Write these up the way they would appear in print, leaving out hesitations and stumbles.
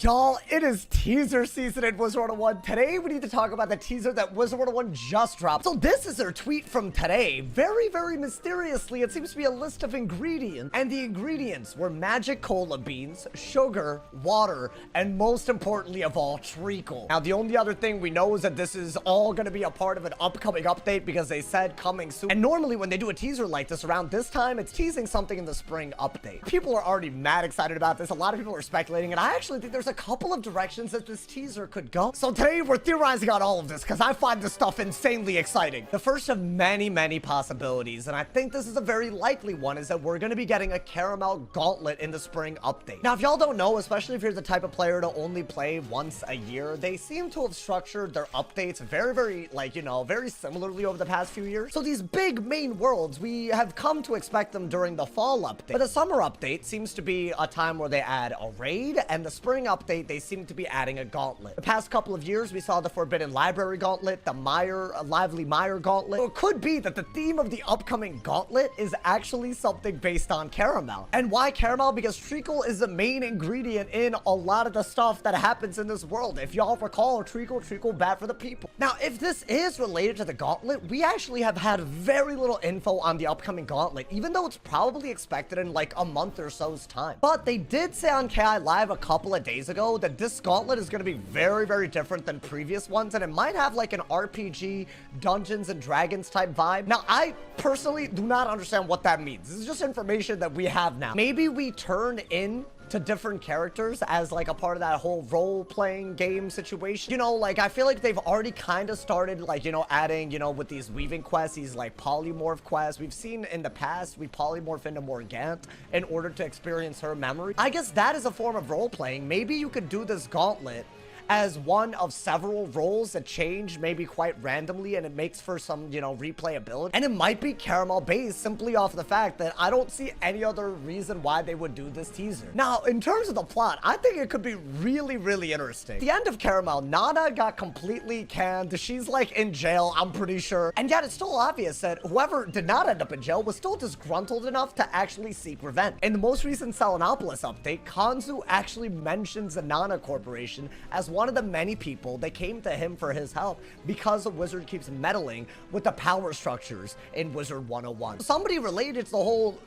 Y'all, it is teaser season in Wizard101. Today, we need to talk about the teaser that Wizard101 just dropped. So this is their tweet from today. Very, very mysteriously, it seems to be a list of ingredients. And the ingredients were magic cola beans, sugar, water, and most importantly of all, treacle. Now, the only other thing we know is that this is all going to be a part of an upcoming update because they said coming soon. And normally when they do a teaser like this around this time, it's teasing something in the spring update. People are already mad excited about this. A lot of people are speculating, and I actually think there's a couple of directions that this teaser could go. So today we're theorizing on all of this because I find this stuff insanely exciting. The first of many, many possibilities, and I think this is a very likely one, is that we're going to be getting a caramel gauntlet in the spring update. Now, if y'all don't know, especially if you're the type of player to only play once a year, they seem to have structured their updates very, very similarly over the past few years. So these big main worlds, we have come to expect them during the fall update. But the summer update seems to be a time where they add a raid, and the spring update, they seem to be adding a gauntlet. The past couple of years, we saw the Forbidden Library gauntlet, the Lively Mire gauntlet. So it could be that the theme of the upcoming gauntlet is actually something based on caramel. And why caramel? Because treacle is the main ingredient in a lot of the stuff that happens in this world. If y'all recall, treacle bad for the people. Now, if this is related to the gauntlet, we actually have had very little info on the upcoming gauntlet, even though it's probably expected in like a month or so's time. But they did say on KI Live a couple of days ago that this gauntlet is going to be very, very different than previous ones, and it might have like an RPG Dungeons and Dragons type vibe. Now, I personally do not understand what that means. This is just information that we have now. Maybe we turn in to different characters as like a part of that whole role-playing game situation. You know, like I feel like they've already kind of started like, you know, adding, you know, with these weaving quests, these like polymorph quests. We've seen in the past, we polymorph into Morgant in order to experience her memory. I guess that is a form of role-playing. Maybe you could do this gauntlet as one of several roles that change maybe quite randomly, and it makes for some, you know, replayability. And it might be caramel based simply off the fact that I don't see any other reason why they would do this teaser. Now, in terms of the plot, I think it could be really, really interesting. At the end of Caramel, Nana got completely canned. She's like in jail, I'm pretty sure. And yet it's still obvious that whoever did not end up in jail was still disgruntled enough to actually seek revenge. In the most recent Selenopolis update, Kanzu actually mentions the Nana Corporation as one of the many people that came to him for his help because the wizard keeps meddling with the power structures in Wizard101. Somebody related to the whole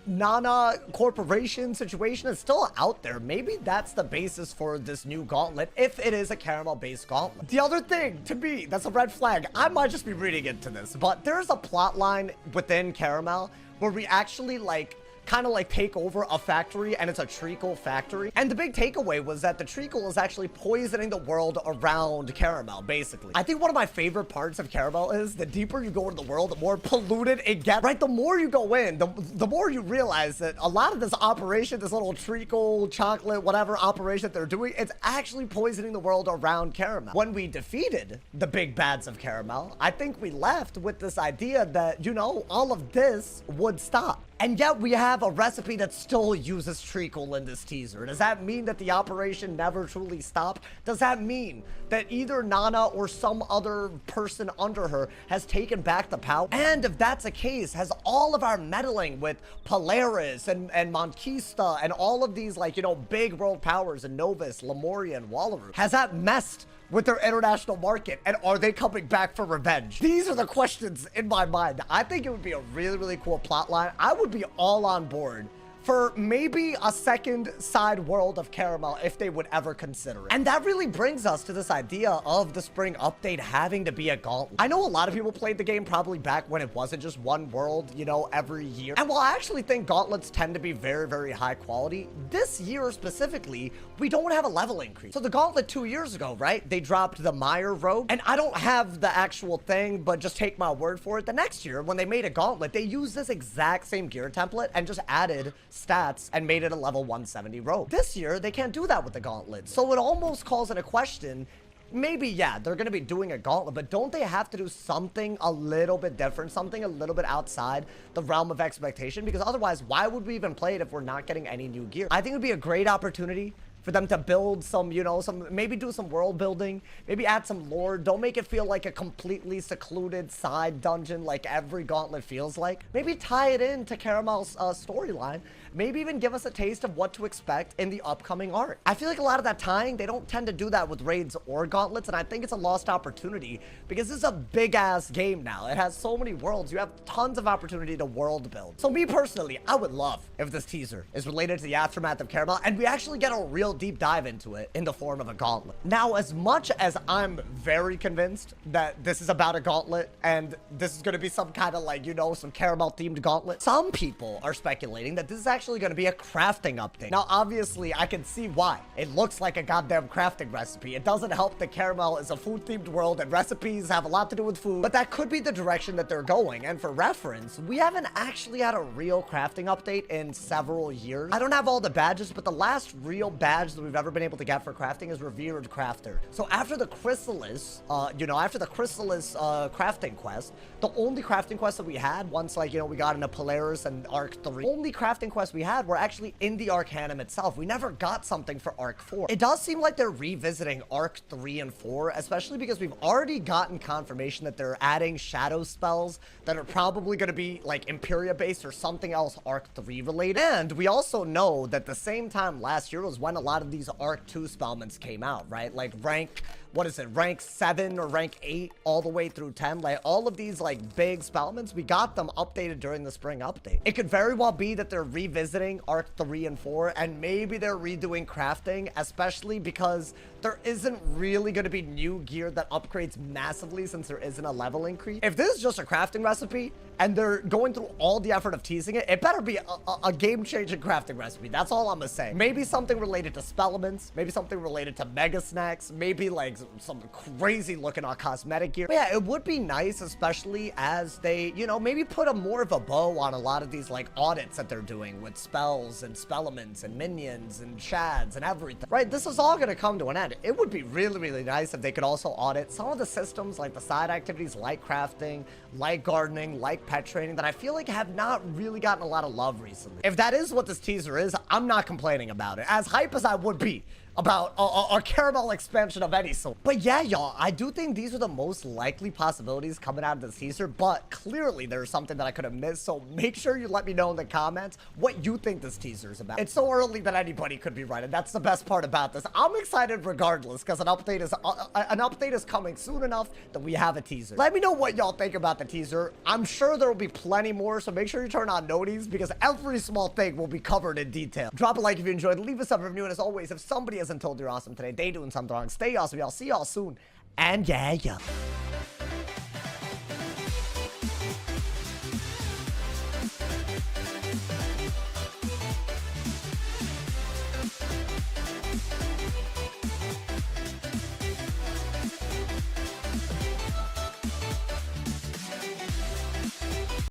Nana Corporation situation is still out there. Maybe that's the basis for this new gauntlet, if it is a caramel-based gauntlet. The other thing, to me, that's a red flag. I might just be reading into this, but there's a plot line within Caramel where we actually kind of like take over a factory, and it's a treacle factory. And the big takeaway was that the treacle is actually poisoning the world around Caramel, basically. I think one of my favorite parts of Caramel is the deeper you go into the world, the more polluted it gets, right? The more you go in, the more you realize that a lot of this operation, this little treacle, chocolate, whatever operation that they're doing, it's actually poisoning the world around Caramel. When we defeated the big bads of Caramel, I think we left with this idea that, you know, all of this would stop. And yet we have a recipe that still uses treacle in this teaser. Does that mean that the operation never truly stopped? Does that mean that either Nana or some other person under her has taken back the power? And if that's the case, has all of our meddling with Polaris and Monquista and all of these, like, you know, big world powers and Novus, Lemuria, and Wallaroo, has that messed with their international market, and are they coming back for revenge? These are the questions in my mind. I think it would be a really, really cool plot line. I would be all on board for maybe a second side world of Caramel if they would ever consider it. And that really brings us to this idea of the spring update having to be a gauntlet. I know a lot of people played the game probably back when it wasn't just one world, you know, every year. And while I actually think gauntlets tend to be very, very high quality, this year specifically, we don't have a level increase. So the gauntlet 2 years ago, right? They dropped the Mire Rogue, and I don't have the actual thing, but just take my word for it. The next year, when they made a gauntlet, they used this exact same gear template and just added stats and made it a level 170 rogue. This year, they can't do that with the gauntlet. So it almost calls into question, maybe, yeah, they're going to be doing a gauntlet, but don't they have to do something a little bit different, something a little bit outside the realm of expectation? Because otherwise, why would we even play it if we're not getting any new gear? I think it would be a great opportunity for them to build some, you know, maybe do some world building, maybe add some lore. Don't make it feel like a completely secluded side dungeon like every gauntlet feels like. Maybe tie it into Caramel's storyline maybe even give us a taste of what to expect in the upcoming art. I feel like a lot of that tying, they don't tend to do that with raids or gauntlets, and I think it's a lost opportunity because this is a big ass game now. It has so many worlds. You have tons of opportunity to world build. So me personally, I would love if this teaser is related to the aftermath of Caramel and we actually get a real deep dive into it in the form of a gauntlet. Now, as much as I'm very convinced that this is about a gauntlet and this is going to be some kind of like, you know, some Caramel themed gauntlet, some people are speculating that this is actually going to be a crafting update. Now, obviously, I can see why. It looks like a goddamn crafting recipe. It doesn't help that Caramel is a food themed world and recipes have a lot to do with food, but that could be the direction that they're going. And for reference, we haven't actually had a real crafting update in several years. I don't have all the badges, but the last real badge that we've ever been able to get for crafting is Revered Crafter. So after the Chrysalis, crafting quest, the only crafting quest that we had once, like, you know, we got into Polaris and Arc 3, only crafting quests we had were actually in the Arcanum itself. We never got something for Arc 4. It does seem like they're revisiting Arc 3 and 4, especially because we've already gotten confirmation that they're adding shadow spells that are probably going to be like Imperia based or something else Arc 3 related. And we also know that the same time last year was when a lot of these Arc 2 spellments came out, right? Like rank, what is it, rank 7 or rank 8 all the way through 10. Like all of these like big spellments, we got them updated during the spring update. It could very well be that they're revisiting Arc 3 and 4, and maybe they're redoing crafting, especially because there isn't really going to be new gear that upgrades massively since there isn't a level increase. If this is just a crafting recipe and they're going through all the effort of teasing it, it better be a game-changing crafting recipe. That's all I'm gonna say. Maybe something related to spellaments, maybe something related to mega snacks, maybe like some crazy looking cosmetic gear. But yeah, it would be nice, especially as they, you know, maybe put a more of a bow on a lot of these like audits that they're doing with spells and spellaments and minions and shads and everything, right? This is all gonna come to an end. It would be really, really nice if they could also audit some of the systems, like the side activities like crafting, like gardening, like pet training, that I feel like have not really gotten a lot of love recently. If that is what this teaser is, I'm not complaining about it. As hype as I would be about a Caramel expansion of any sort. But yeah, y'all, I do think these are the most likely possibilities coming out of this teaser, but clearly there's something that I could have missed, so make sure you let me know in the comments what you think this teaser is about. It's so early that anybody could be right, and that's the best part about this. I'm excited regardless, because an update is coming soon enough that we have a teaser. Let me know what y'all think about the teaser. I'm sure there will be plenty more, so make sure you turn on noties, because every small thing will be covered in detail. Drop a like if you enjoyed, leave us a review, and as always, if somebody hasn't told you're awesome today, they doing something wrong. Stay awesome, y'all. See y'all soon. And yeah.